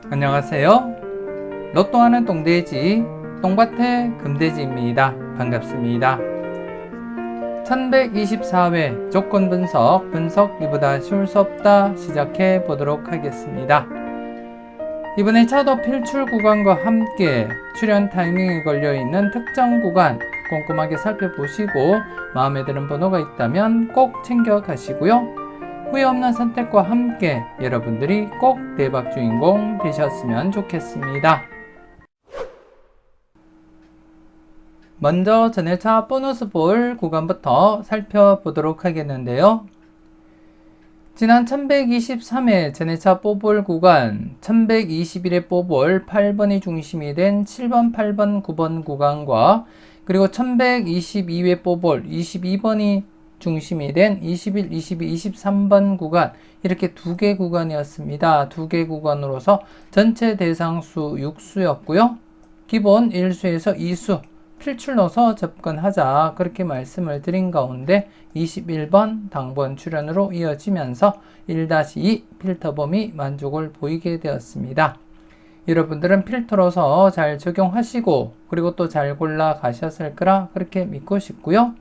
안녕하세요. 로또하는 똥돼지 똥밭의 금돼지입니다. 반갑습니다. 1124회 조건 분석 이보다 쉬울 수 없다 시작해 보도록 하겠습니다. 이번에 차도 필출 구간과 함께 출연 타이밍에 걸려있는 특정 구간 꼼꼼하게 살펴보시고 마음에 드는 번호가 있다면 꼭 챙겨 가시고요. 후회 없는 선택과 함께 여러분들이 꼭 대박 주인공 되셨으면 좋겠습니다. 먼저 전회차 보너스 볼 구간부터 살펴보도록 하겠는데요. 지난 1123회 전회차 뽀볼 구간 1121회 뽀볼 8번이 중심이 된 7번, 8번, 9번 구간과 그리고 1122회 뽀볼 22번이 중심이 된 21, 22, 23번 구간 이렇게 두 개 구간이었습니다. 두 개 구간으로서 전체 대상수 6수였고요. 기본 1수에서 2수 필출 넣어서 접근하자 그렇게 말씀을 드린 가운데 21번 당번 출연으로 이어지면서 1-2 필터 범위 만족을 보이게 되었습니다. 여러분들은 필터로서 잘 적용하시고 그리고 또 잘 골라 가셨을 거라 그렇게 믿고 싶고요.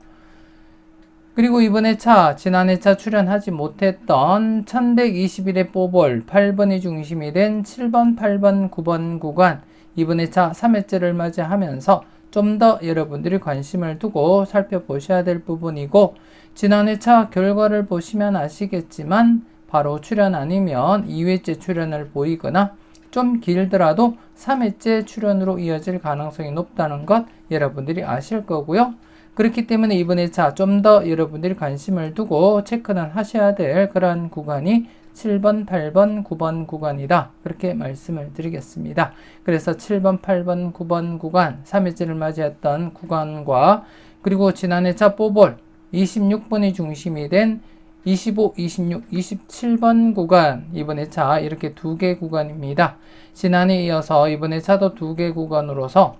그리고 이번에 지난해 차 출연하지 못했던 1121회 뽀볼 8번이 중심이 된 7번, 8번, 9번 구간 이번에 차 3회째를 맞이하면서 좀 더 여러분들이 관심을 두고 살펴보셔야 될 부분이고 지난해 차 결과를 보시면 아시겠지만 바로 출연 아니면 2회째 출연을 보이거나 좀 길더라도 3회째 출연으로 이어질 가능성이 높다는 것 여러분들이 아실 거고요. 그렇기 때문에 이번에 좀 더 여러분들이 관심을 두고 체크는 하셔야 될 그런 구간이 7번, 8번, 9번 구간이다. 그렇게 말씀을 드리겠습니다. 그래서 7번, 8번, 9번 구간, 3회째를 맞이했던 구간과 그리고 지난해 차 뽀볼 26번이 중심이 된 25, 26, 27번 구간 이번에 차 이렇게 두 개 구간입니다. 지난해 이어서 이번에 차도 두 개 구간으로서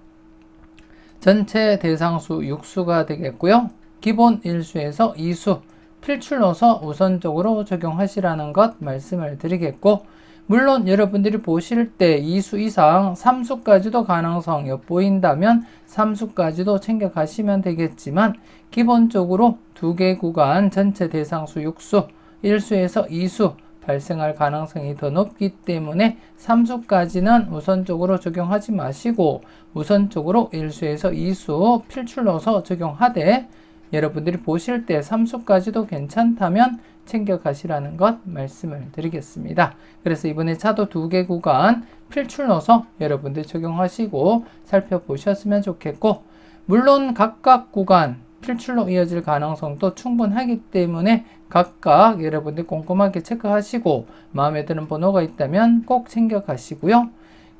전체 대상수 6수가 되겠고요. 기본 1수에서 2수 필출 넣어서 우선적으로 적용하시라는 것 말씀을 드리겠고 물론 여러분들이 보실 때 2수 이상 3수까지도 가능성 엿보인다면 3수까지도 챙겨 가시면 되겠지만 기본적으로 두 개 구간 전체 대상수 6수 1수에서 2수 발생할 가능성이 더 높기 때문에 3수까지는 우선적으로 적용하지 마시고 우선적으로 1수에서 2수 필출 넣어서 적용하되 여러분들이 보실 때 3수까지도 괜찮다면 챙겨 가시라는 것 말씀을 드리겠습니다. 그래서 이번에 차도 두 개 구간 필출 넣어서 여러분들 적용하시고 살펴보셨으면 좋겠고 물론 각각 구간 필출로 이어질 가능성도 충분하기 때문에 각각 여러분들 꼼꼼하게 체크하시고 마음에 드는 번호가 있다면 꼭 챙겨 가시고요.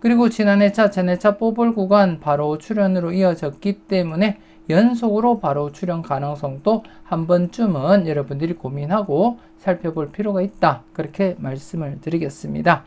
그리고 지난해 차, 전해 차 뽀볼 구간 바로 출연으로 이어졌기 때문에 연속으로 바로 출연 가능성도 한 번쯤은 여러분들이 고민하고 살펴볼 필요가 있다. 그렇게 말씀을 드리겠습니다.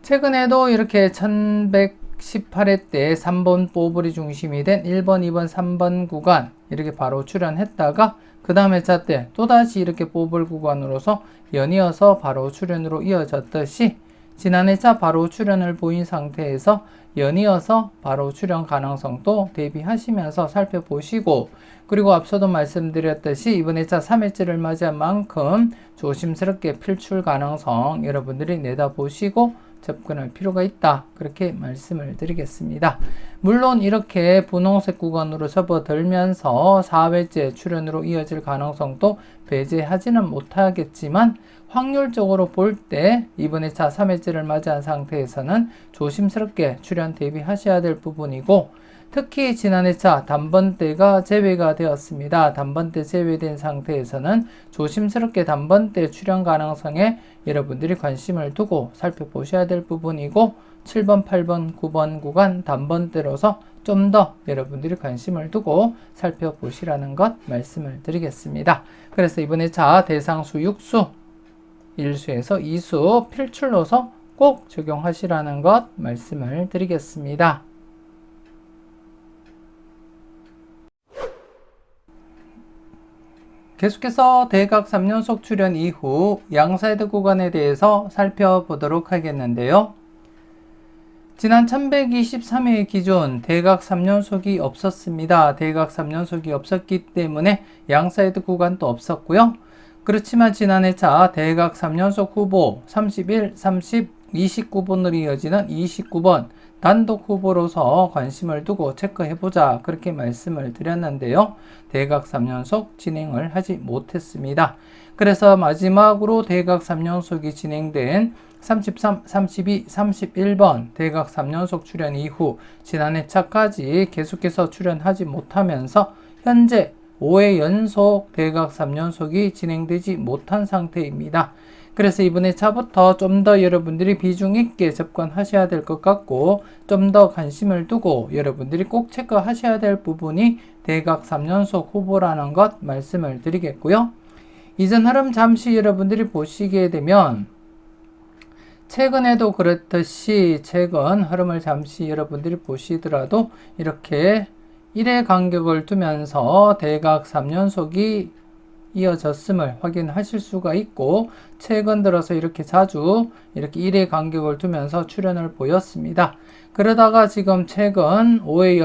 최근에도 이렇게 1118회 때 3번 뽀볼이 중심이 된 1번, 2번, 3번 구간 이렇게 바로 출연했다가 그 다음 회차 때 또다시 이렇게 뽀볼 구간으로서 연이어서 바로 출연으로 이어졌듯이 지난 회차 바로 출연을 보인 상태에서 연이어서 바로 출연 가능성도 대비하시면서 살펴보시고 그리고 앞서도 말씀드렸듯이 이번 회차 3회째를 맞이한 만큼 조심스럽게 필출 가능성 여러분들이 내다보시고 접근할 필요가 있다. 그렇게 말씀을 드리겠습니다. 물론 이렇게 분홍색 구간으로 접어들면서 4회째 출연으로 이어질 가능성도 배제하지는 못하겠지만 확률적으로 볼 때 이번에 차 3회째를 맞이한 상태에서는 조심스럽게 출연 대비하셔야 될 부분이고 특히 지난해 차 단번대가 제외가 되었습니다. 단번대 제외된 상태에서는 조심스럽게 단번대 출연 가능성에 여러분들이 관심을 두고 살펴보셔야 될 부분이고 7번, 8번, 9번 구간 단번대로서 좀 더 여러분들이 관심을 두고 살펴보시라는 것 말씀을 드리겠습니다. 그래서 이번에 차 대상수 6수 1수에서 2수 필출로서 꼭 적용하시라는 것 말씀을 드리겠습니다. 계속해서 대각 3연속 출현 이후 양사이드 구간에 대해서 살펴보도록 하겠는데요. 지난 1123회 기준 대각 3연속이 없었습니다. 대각 3연속이 없었기 때문에 양사이드 구간도 없었고요. 그렇지만 지난 회차 대각 3연속 후보 31, 30, 29번으로 이어지는 29번 단독 후보로서 관심을 두고 체크해보자 그렇게 말씀을 드렸는데요. 대각 3연속 진행을 하지 못했습니다. 그래서 마지막으로 대각 3연속이 진행된 33, 32, 31번 대각 3연속 출현 이후 지난 회차까지 계속해서 출현하지 못하면서 현재 5회 연속 대각 3연속이 진행되지 못한 상태입니다. 그래서 이번 회차부터 좀 더 여러분들이 비중 있게 접근하셔야 될 것 같고 좀 더 관심을 두고 여러분들이 꼭 체크하셔야 될 부분이 대각 3연속 후보라는 것 말씀을 드리겠고요. 이전 흐름 잠시 여러분들이 보시게 되면 최근에도 그렇듯이 최근 흐름을 잠시 여러분들이 보시더라도 이렇게 1의 간격을 두면서 대각 3연속이 이어졌음을 확인하실 수가 있고 최근 들어서 이렇게 자주 이렇게 1의 간격을 두면서 출현을 보였습니다. 그러다가 지금 최근 5회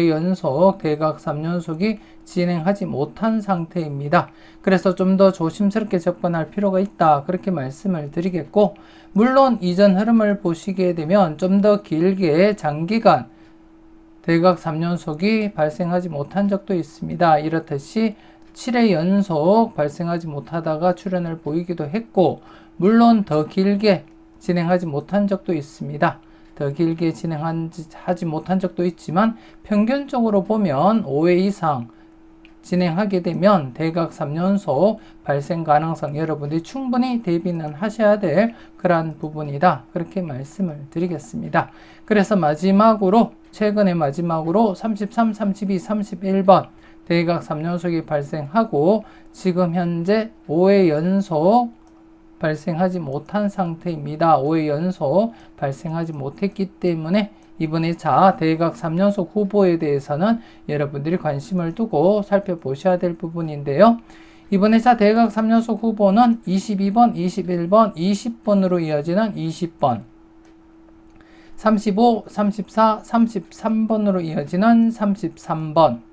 연속 대각 3연속이 진행하지 못한 상태입니다. 그래서 좀 더 조심스럽게 접근할 필요가 있다 그렇게 말씀을 드리겠고 물론 이전 흐름을 보시게 되면 좀 더 길게 장기간 대각 3연속이 발생하지 못한 적도 있습니다. 이렇듯이 7회 연속 발생하지 못하다가 출현을 보이기도 했고 물론 더 길게 진행하지 못한 적도 있습니다. 더 길게 진행하지 못한 적도 있지만 평균적으로 보면 5회 이상 진행하게 되면 대각 3연속 발생 가능성 여러분들이 충분히 대비는 하셔야 될 그러한 부분이다 그렇게 말씀을 드리겠습니다. 그래서 최근에 마지막으로 33, 32, 31번 대각 3연속이 발생하고 지금 현재 5회 연속 발생하지 못한 상태입니다. 5회 연속 발생하지 못했기 때문에 이번 회차 대각 3연속 후보에 대해서는 여러분들이 관심을 두고 살펴보셔야 될 부분인데요. 이번 회차 대각 3연속 후보는 22번, 21번, 20번으로 이어지는 20번 35, 34, 33번으로 이어지는 33번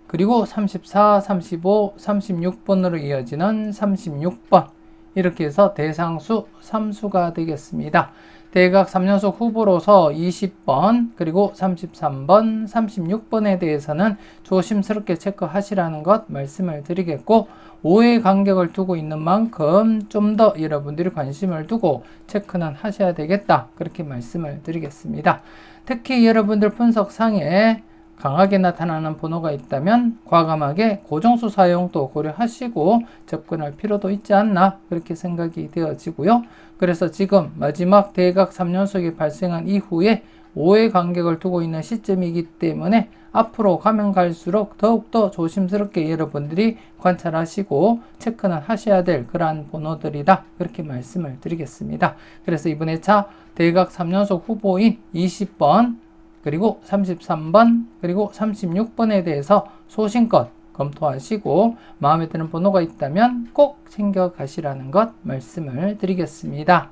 그리고 34, 35, 36번으로 이어지는 36번 이렇게 해서 대상수 3수가 되겠습니다. 대각 3연속 후보로서 20번 그리고 33번, 36번에 대해서는 조심스럽게 체크하시라는 것 말씀을 드리겠고 5회 간격을 두고 있는 만큼 좀 더 여러분들이 관심을 두고 체크는 하셔야 되겠다 그렇게 말씀을 드리겠습니다. 특히 여러분들 분석상에 강하게 나타나는 번호가 있다면 과감하게 고정수 사용도 고려하시고 접근할 필요도 있지 않나 그렇게 생각이 되어지고요. 그래서 지금 마지막 대각 3연속이 발생한 이후에 5회 간격을 두고 있는 시점이기 때문에 앞으로 가면 갈수록 더욱더 조심스럽게 여러분들이 관찰하시고 체크는 하셔야 될 그러한 번호들이다 그렇게 말씀을 드리겠습니다. 그래서 이번 회차 대각 3연속 후보인 20번 그리고 33번 그리고 36번에 대해서 소신껏 검토하시고 마음에 드는 번호가 있다면 꼭 챙겨 가시라는 것 말씀을 드리겠습니다.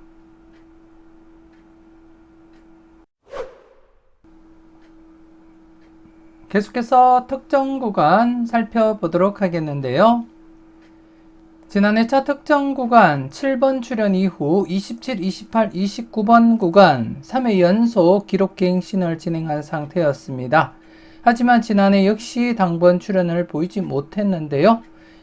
계속해서 특정 구간 살펴보도록 하겠는데요. 지난 회차 특정 구간 7번 출현 이후 27, 28, 29번 구간 3회 연속 기록 갱신을 진행한 상태였습니다. 하지만 지난해 역시 당번 출현을 보이지 못했는데요.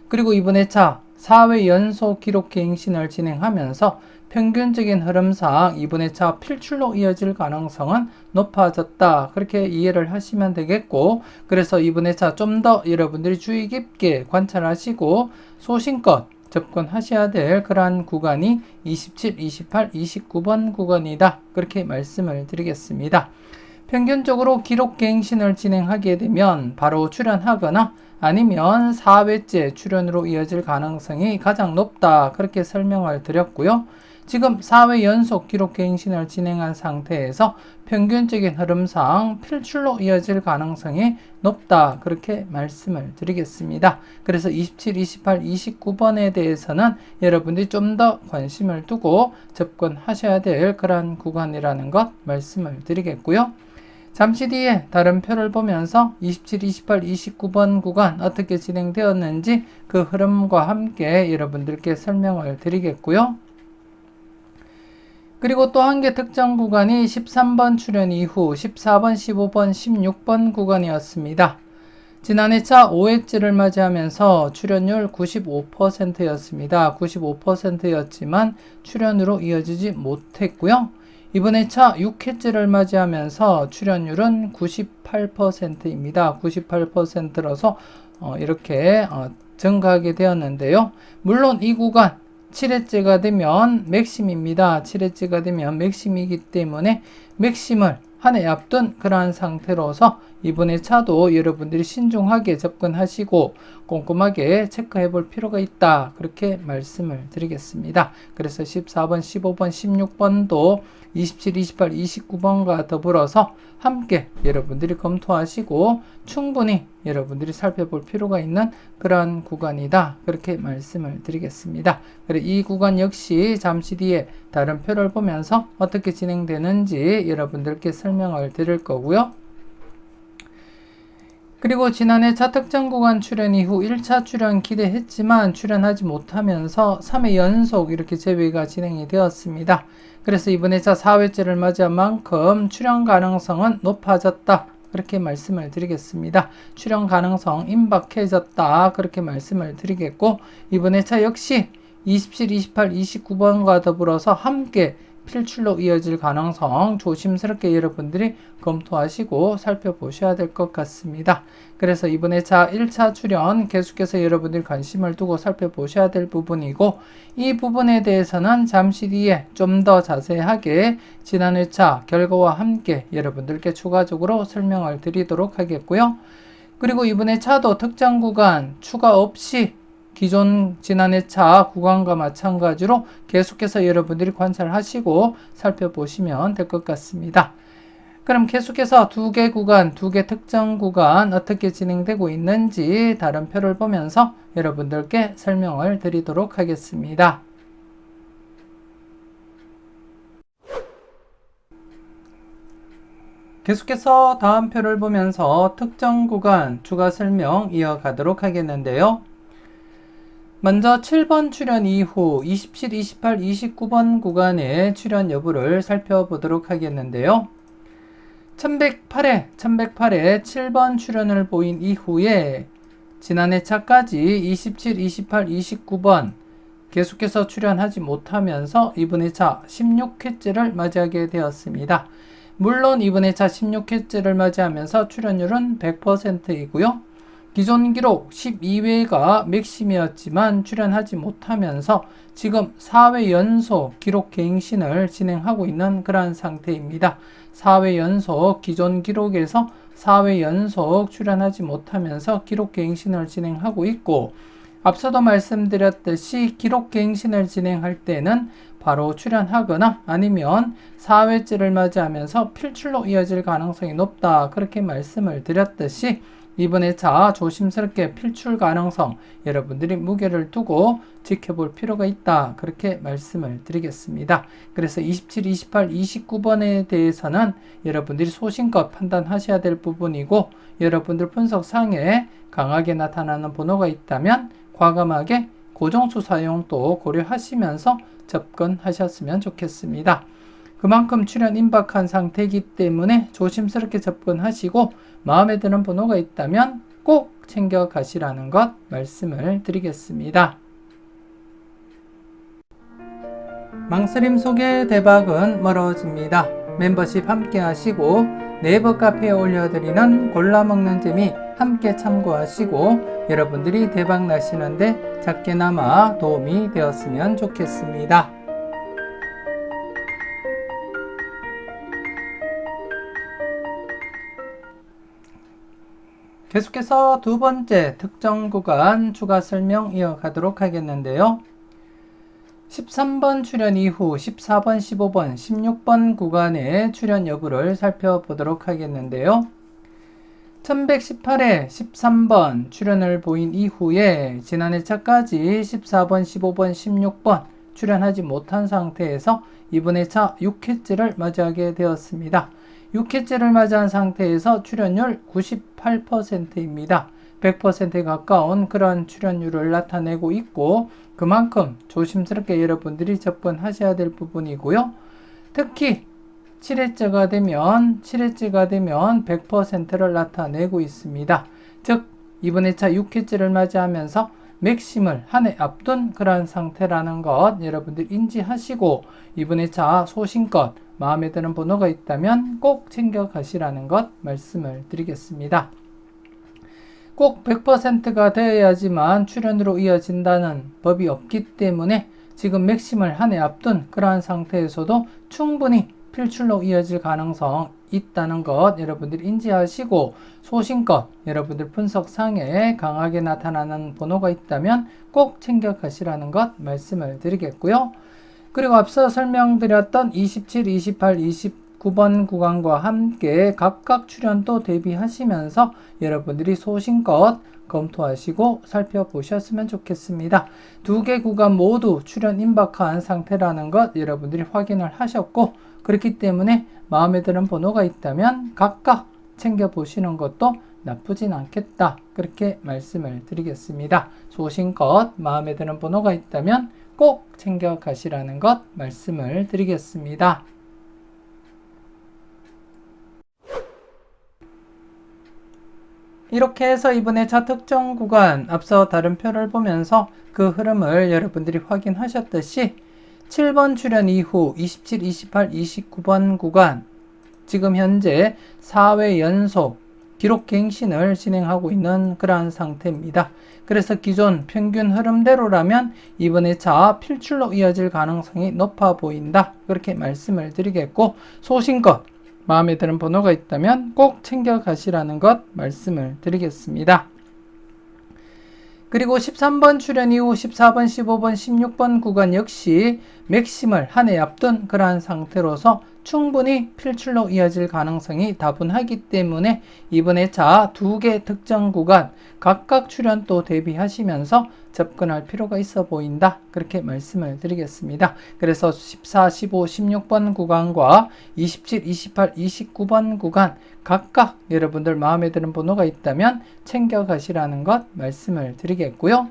그리고 이번 회차 4회 연속 기록 갱신을 진행하면서 평균적인 흐름상 이번 회차 필출로 이어질 가능성은 높아졌다. 그렇게 이해를 하시면 되겠고 그래서 이번 회차 좀 더 여러분들이 주의 깊게 관찰하시고 소신껏 접근하셔야 될 그러한 구간이 27, 28, 29번 구간이다. 그렇게 말씀을 드리겠습니다. 평균적으로 기록 갱신을 진행하게 되면 바로 출현하거나 아니면 4회째 출현으로 이어질 가능성이 가장 높다. 그렇게 설명을 드렸고요. 지금 4회 연속 기록 갱신을 진행한 상태에서 평균적인 흐름상 필출로 이어질 가능성이 높다. 그렇게 말씀을 드리겠습니다. 그래서 27, 28, 29번에 대해서는 여러분들이 좀 더 관심을 두고 접근하셔야 될 그러한 구간이라는 것 말씀을 드리겠고요. 잠시 뒤에 다른 표를 보면서 27, 28, 29번 구간 어떻게 진행되었는지 그 흐름과 함께 여러분들께 설명을 드리겠고요. 그리고 또 한 개 특정 구간이 13번 출현 이후 14번, 15번, 16번 구간이었습니다. 지난해차 5회째를 맞이하면서 출현율 95%였습니다. 95%였지만 출현으로 이어지지 못했고요. 이번 해차 6회째를 맞이하면서 출현율은 98%입니다. 98%라서 이렇게 증가하게 되었는데요. 물론 이 구간 7회째가 되면 맥심입니다. 7회째가 되면 맥심이기 때문에 맥심을 한 해 앞둔 그러한 상태로서 이번에 차도 여러분들이 신중하게 접근하시고 꼼꼼하게 체크해 볼 필요가 있다. 그렇게 말씀을 드리겠습니다. 그래서 14번, 15번, 16번도 27, 28, 29번과 더불어서 함께 여러분들이 검토하시고 충분히 여러분들이 살펴볼 필요가 있는 그러한 구간이다. 그렇게 말씀을 드리겠습니다. 그리고 이 구간 역시 잠시 뒤에 다른 표를 보면서 어떻게 진행되는지 여러분들께 설명을 드릴 거고요. 그리고 지난해 차특정 구간 출현 이후 1차 출현 기대했지만 출현하지 못하면서 3회 연속 이렇게 재배가 진행이 되었습니다. 그래서 이번에 차 4회째를 맞이한 만큼 출현 가능성은 높아졌다. 그렇게 말씀을 드리겠습니다. 출현 가능성 임박해졌다. 그렇게 말씀을 드리겠고 이번에 차 역시 27, 28, 29번과 더불어서 함께 필출로 이어질 가능성 조심스럽게 여러분들이 검토하시고 살펴보셔야 될 것 같습니다. 그래서 이번에 1차 출현 계속해서 여러분들이 관심을 두고 살펴보셔야 될 부분이고 이 부분에 대해서는 잠시 뒤에 좀 더 자세하게 지난 회차 결과와 함께 여러분들께 추가적으로 설명을 드리도록 하겠고요. 그리고 이번에 차도 특정 구간 추가 없이 기존 지난해 차 구간과 마찬가지로 계속해서 여러분들이 관찰하시고 살펴보시면 될 것 같습니다. 그럼 계속해서 두 개 구간, 두 개 특정 구간 어떻게 진행되고 있는지 다른 표를 보면서 여러분들께 설명을 드리도록 하겠습니다. 계속해서 다음 표를 보면서 특정 구간 추가 설명 이어가도록 하겠는데요. 먼저 7번 출현 이후 27, 28, 29번 구간의 출현 여부를 살펴보도록 하겠는데요. 1108회 7번 출현을 보인 이후에 지난해 차까지 27, 28, 29번 계속해서 출현하지 못하면서 이번 회차 16회째를 맞이하게 되었습니다. 물론 이번 회차 16회째를 맞이하면서 출현율은 100%이고요. 기존 기록 12회가 맥심이었지만 출현하지 못하면서 지금 4회 연속 기록 갱신을 진행하고 있는 그러한 상태입니다. 4회 연속 기존 기록에서 4회 연속 출현하지 못하면서 기록 갱신을 진행하고 있고 앞서도 말씀드렸듯이 기록 갱신을 진행할 때는 바로 출현하거나 아니면 4회째를 맞이하면서 필출로 이어질 가능성이 높다. 그렇게 말씀을 드렸듯이 이번 회차 조심스럽게 필출 가능성 여러분들이 무게를 두고 지켜볼 필요가 있다. 그렇게 말씀을 드리겠습니다. 그래서 27, 28, 29번에 대해서는 여러분들이 소신껏 판단하셔야 될 부분이고 여러분들 분석상에 강하게 나타나는 번호가 있다면 과감하게 고정수 사용도 고려하시면서 접근하셨으면 좋겠습니다. 그만큼 출현 임박한 상태이기 때문에 조심스럽게 접근하시고 마음에 드는 번호가 있다면 꼭 챙겨 가시라는 것 말씀을 드리겠습니다. 망설임 속에 대박은 멀어집니다. 멤버십 함께 하시고 네이버 카페에 올려드리는 골라먹는 재미 함께 참고하시고 여러분들이 대박 나시는데 작게나마 도움이 되었으면 좋겠습니다. 계속해서 두 번째 특정 구간 추가 설명 이어가도록 하겠는데요. 13번 출연 이후 14번, 15번, 16번 구간의 출연 여부를 살펴보도록 하겠는데요. 1118에 13번 출연을 보인 이후에 지난 회차까지 14번, 15번, 16번 출연하지 못한 상태에서 이번 회차 6회째를 맞이하게 되었습니다. 6회째를 맞이한 상태에서 출연율 98%입니다. 100%에 가까운 그런 출연율을 나타내고 있고 그만큼 조심스럽게 여러분들이 접근하셔야 될 부분이고요. 특히 7회째가 되면 100%를 나타내고 있습니다. 즉 이번 회차 6회째를 맞이하면서 맥심을 한 해 앞둔 그러한 상태라는 것 여러분들 인지하시고 이번 회차 소신껏 마음에 드는 번호가 있다면 꼭 챙겨 가시라는 것 말씀을 드리겠습니다. 꼭 100%가 되어야지만 출연으로 이어진다는 법이 없기 때문에 지금 맥심을 한 해 앞둔 그러한 상태에서도 충분히 필출로 이어질 가능성 있다는 것 여러분들 인지하시고 소신껏 여러분들 분석상에 강하게 나타나는 번호가 있다면 꼭 챙겨 가시라는 것 말씀을 드리겠고요. 그리고 앞서 설명드렸던 27, 28, 29번 구간과 함께 각각 출연도 대비하시면서 여러분들이 소신껏 검토하시고 살펴보셨으면 좋겠습니다. 두 개 구간 모두 출연 임박한 상태라는 것 여러분들이 확인을 하셨고 그렇기 때문에 마음에 드는 번호가 있다면 각각 챙겨보시는 것도 나쁘진 않겠다. 그렇게 말씀을 드리겠습니다. 소신껏 마음에 드는 번호가 있다면 꼭 챙겨가시라는 것 말씀을 드리겠습니다. 이렇게 해서 이번 회차 특정 구간 앞서 다른 표를 보면서 그 흐름을 여러분들이 확인하셨듯이 7번 출연 이후 27, 28, 29번 구간 지금 현재 4회 연속 기록 갱신을 진행하고 있는 그러한 상태입니다. 그래서 기존 평균 흐름대로라면 이번 회차 필출로 이어질 가능성이 높아 보인다. 그렇게 말씀을 드리겠고 소신껏 마음에 드는 번호가 있다면 꼭 챙겨 가시라는 것 말씀을 드리겠습니다. 그리고 13번 출연 이후 14번, 15번, 16번 구간 역시 맥심을 한 해 앞둔 그러한 상태로서 충분히 필출로 이어질 가능성이 다분하기 때문에 이번 회차 두 개 특정 구간 각각 출연도 대비하시면서 접근할 필요가 있어 보인다. 그렇게 말씀을 드리겠습니다. 그래서 14, 15, 16번 구간과 27, 28, 29번 구간 각각 여러분들 마음에 드는 번호가 있다면 챙겨가시라는 것 말씀을 드리겠고요.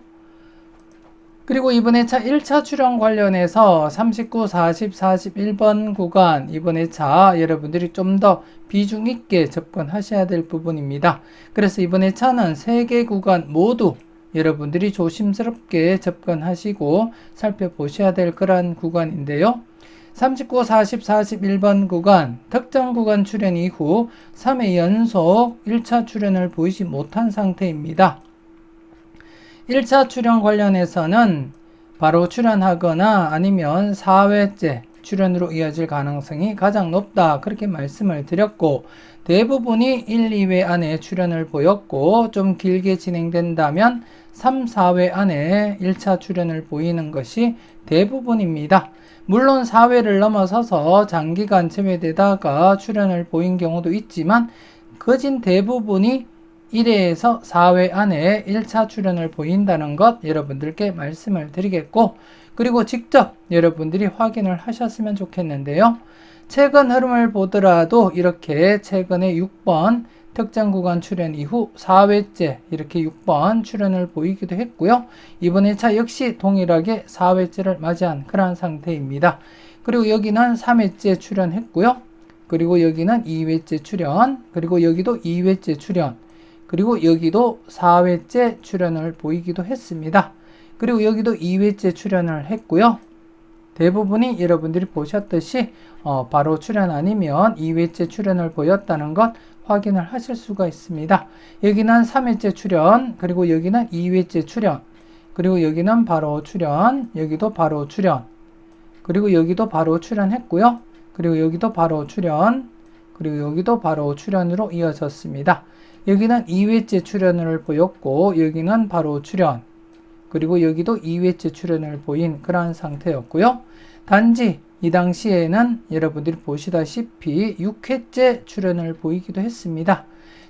그리고 이번 회차 1차 출연 관련해서 39, 40, 41번 구간 이번 회차 여러분들이 좀 더 비중 있게 접근하셔야 될 부분입니다. 그래서 이번 회차는 3개 구간 모두 여러분들이 조심스럽게 접근하시고 살펴보셔야 될 그러한 구간인데요. 39, 40, 41번 구간 특정 구간 출연 이후 3회 연속 1차 출연을 보이지 못한 상태입니다. 1차 출연 관련해서는 바로 출연하거나 아니면 4회째 출연으로 이어질 가능성이 가장 높다. 그렇게 말씀을 드렸고 대부분이 1, 2회 안에 출연을 보였고 좀 길게 진행된다면 3, 4회 안에 1차 출연을 보이는 것이 대부분입니다. 물론 4회를 넘어서서 장기간 제외되다가 출연을 보인 경우도 있지만 거진 대부분이 1회에서 4회 안에 1차 출연을 보인다는 것 여러분들께 말씀을 드리겠고 그리고 직접 여러분들이 확인을 하셨으면 좋겠는데요. 최근 흐름을 보더라도 이렇게 최근에 6번 특정 구간 출연 이후 4회째 이렇게 6번 출연을 보이기도 했고요. 이번 회차 역시 동일하게 4회째를 맞이한 그러한 상태입니다. 그리고 여기는 3회째 출연했고요. 그리고 여기는 2회째 출연, 그리고 여기도 2회째 출연, 그리고 여기도 4회째 출연을 보이기도 했습니다. 그리고 여기도 2회째 출연을 했고요. 대부분이 여러분들이 보셨듯이 바로 출연 아니면 2회째 출연을 보였다는 것 확인을 하실 수가 있습니다. 여기는 3회째 출연, 그리고 여기는 2회째 출연, 그리고 여기는 바로 출연, 여기도 바로 출연, 그리고 여기도 바로 출연했고요. 그리고 여기도 바로 출연, 그리고 여기도 바로 출연으로 이어졌습니다. 여기는 2회째 출연을 보였고 여기는 바로 출연, 그리고 여기도 2회째 출연을 보인 그러한 상태였고요. 단지 이 당시에는 여러분들이 보시다시피 6회째 출연을 보이기도 했습니다.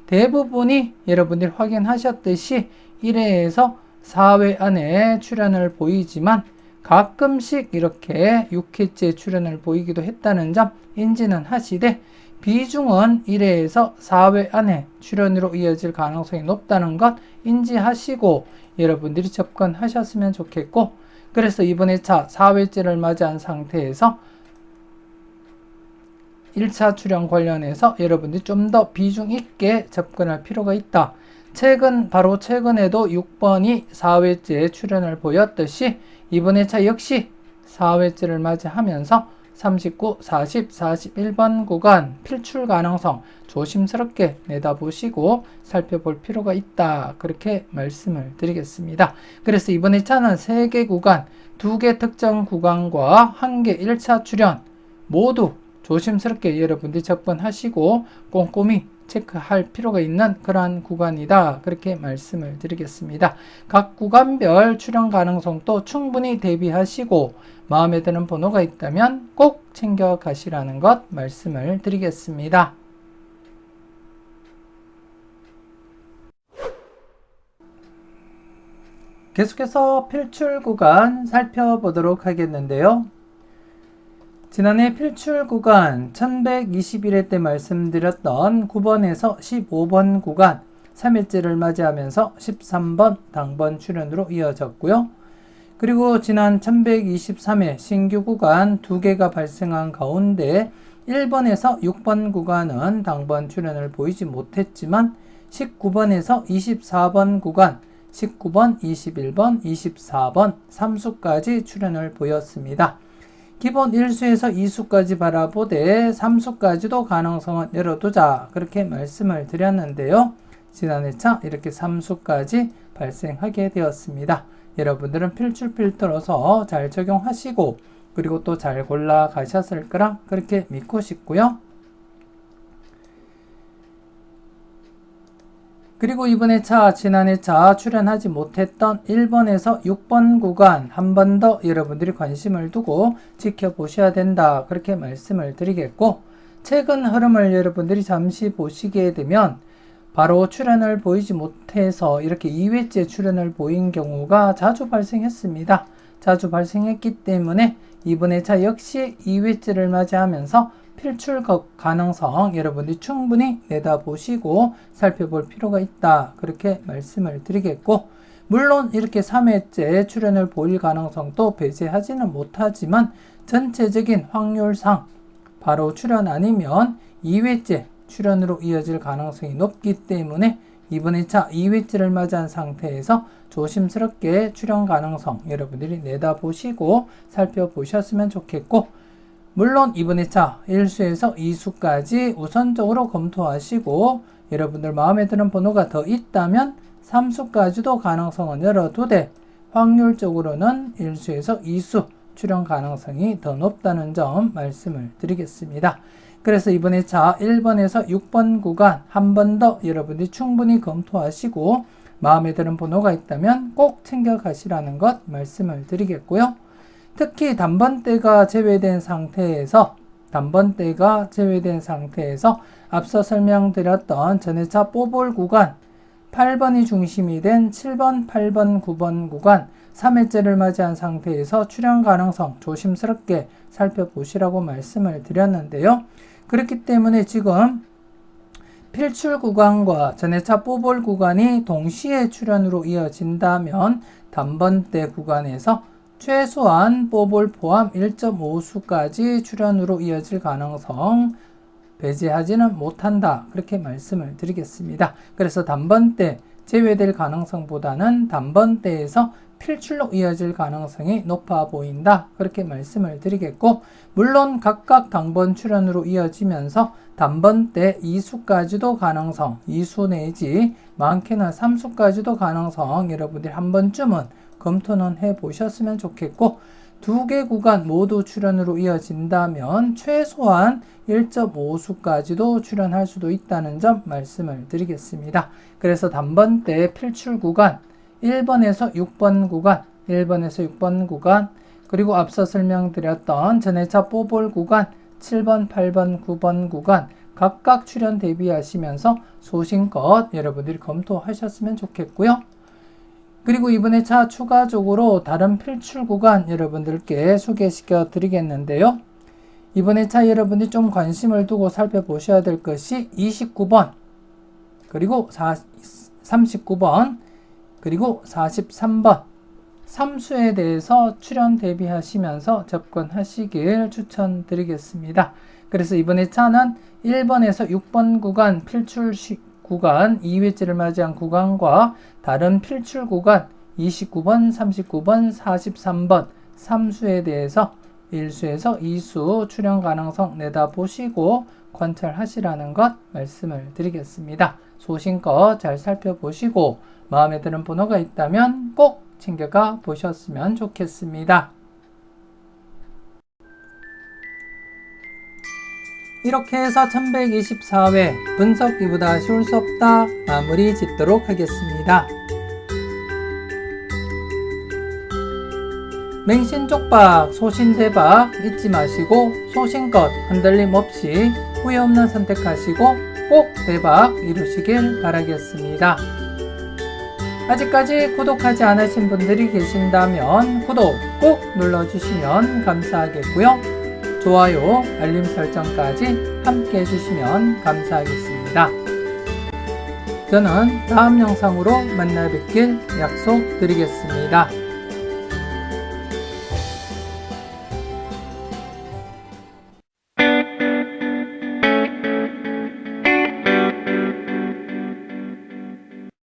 대부분이 여러분들이 확인하셨듯이 1회에서 4회 안에 출연을 보이지만 가끔씩 이렇게 6회째 출연을 보이기도 했다는 점 인지는 하시되 비중은 1회에서 4회 안에 출연으로 이어질 가능성이 높다는 것 인지하시고 여러분들이 접근하셨으면 좋겠고, 그래서 이번에 차 4회째를 맞이한 상태에서 1차 출연 관련해서 여러분들이 좀 더 비중 있게 접근할 필요가 있다. 바로 최근에도 6번이 4회째 출연을 보였듯이 이번에 차 역시 4회째를 맞이하면서 39, 40, 41번 구간 필출 가능성 조심스럽게 내다보시고 살펴볼 필요가 있다. 그렇게 말씀을 드리겠습니다. 그래서 이번에 차는 3개 구간, 2개 특정 구간과 1개 1차 출연 모두 조심스럽게 여러분들이 접근하시고 꼼꼼히 체크할 필요가 있는 그러한 구간이다. 그렇게 말씀을 드리겠습니다. 각 구간별 출연 가능성도 충분히 대비하시고 마음에 드는 번호가 있다면 꼭 챙겨 가시라는 것 말씀을 드리겠습니다. 계속해서 필출 구간 살펴보도록 하겠는데요. 지난해 필출 구간 1121회 때 말씀드렸던 9번에서 15번 구간 3회째를 맞이하면서 13번 당번 출연으로 이어졌고요. 그리고 지난 1123회 신규 구간 2개가 발생한 가운데 1번에서 6번 구간은 당번 출연을 보이지 못했지만 19번에서 24번 구간 19번, 21번, 24번 3수까지 출연을 보였습니다. 기본 1수에서 2수까지 바라보되 3수까지도 가능성은 열어두자 그렇게 말씀을 드렸는데요. 지난해 차 이렇게 3수까지 발생하게 되었습니다. 여러분들은 필출 필터로서 잘 적용하시고 그리고 또 잘 골라 가셨을 거라 그렇게 믿고 싶고요. 그리고 이번에 차, 지난해 차 출연하지 못했던 1번에서 6번 구간 한 번 더 여러분들이 관심을 두고 지켜보셔야 된다. 그렇게 말씀을 드리겠고, 최근 흐름을 여러분들이 잠시 보시게 되면 바로 출연을 보이지 못해서 이렇게 2회째 출연을 보인 경우가 자주 발생했습니다. 자주 발생했기 때문에 이번에 차 역시 2회째를 맞이하면서 필출 가능성 여러분들이 충분히 내다보시고 살펴볼 필요가 있다. 그렇게 말씀을 드리겠고, 물론 이렇게 3회째 출연을 보일 가능성도 배제하지는 못하지만 전체적인 확률상 바로 출연 아니면 2회째 출연으로 이어질 가능성이 높기 때문에 이번에 차 2회째를 맞이한 상태에서 조심스럽게 출연 가능성 여러분들이 내다보시고 살펴보셨으면 좋겠고, 물론 이번에 차 1수에서 2수까지 우선적으로 검토하시고 여러분들 마음에 드는 번호가 더 있다면 3수까지도 가능성은 열어두되 확률적으로는 1수에서 2수 출연 가능성이 더 높다는 점 말씀을 드리겠습니다. 그래서 이번에 차 1번에서 6번 구간 한 번 더 여러분들이 충분히 검토하시고 마음에 드는 번호가 있다면 꼭 챙겨 가시라는 것 말씀을 드리겠고요. 특히 단번대가 제외된 상태에서 앞서 설명드렸던 전회차 뽀볼 구간 8번이 중심이 된 7번, 8번, 9번 구간 3회째를 맞이한 상태에서 출연 가능성 조심스럽게 살펴보시라고 말씀을 드렸는데요. 그렇기 때문에 지금 필출 구간과 전회차 뽀볼 구간이 동시에 출연으로 이어진다면 단번대 구간에서 최소한 뽀볼 포함 1.5수까지 출연으로 이어질 가능성 배제하지는 못한다. 그렇게 말씀을 드리겠습니다. 그래서 단번대 제외될 가능성보다는 단번대에서 필출로 이어질 가능성이 높아 보인다. 그렇게 말씀을 드리겠고, 물론 각각 당번 출연으로 이어지면서 단번대 2수까지도 가능성, 2수 내지 많게는 3수까지도 가능성 여러분들이 한 번쯤은 검토는 해보셨으면 좋겠고, 2개 구간 모두 출연으로 이어진다면 최소한 1.5수까지도 출연할 수도 있다는 점 말씀을 드리겠습니다. 그래서 단번대 필출 구간 1번에서 6번 구간, 1번에서 6번 구간, 그리고 앞서 설명드렸던 전해차 뽀볼 구간 7번, 8번, 9번 구간 각각 출연 대비하시면서 소신껏 여러분들이 검토하셨으면 좋겠고요. 그리고 이번에 차 추가적으로 다른 필출 구간 여러분들께 소개시켜 드리겠는데요. 이번에 차 여러분들이 좀 관심을 두고 살펴보셔야 될 것이 29번, 그리고 39번, 그리고 43번, 3수에 대해서 출연 대비하시면서 접근하시길 추천드리겠습니다. 그래서 이번에 차는 1번에서 6번 구간 필출 구간 2회째를 맞이한 구간과 다른 필출 구간 29번, 39번, 43번 3수에 대해서 1수에서 2수 출연 가능성 내다보시고 관찰하시라는 것 말씀을 드리겠습니다. 소신껏 잘 살펴보시고 마음에 드는 번호가 있다면 꼭 챙겨가 보셨으면 좋겠습니다. 이렇게 해서 1124회 분석기보다 쉬울 수 없다 마무리 짓도록 하겠습니다. 맹신쪽박, 소신대박 잊지 마시고 소신껏 흔들림 없이 후회 없는 선택하시고 꼭 대박 이루시길 바라겠습니다. 아직까지 구독하지 않으신 분들이 계신다면 구독 꼭 눌러주시면 감사하겠고요. 좋아요, 알림 설정까지 함께 해주시면 감사하겠습니다. 저는 다음 영상으로 만나 뵙길 약속드리겠습니다.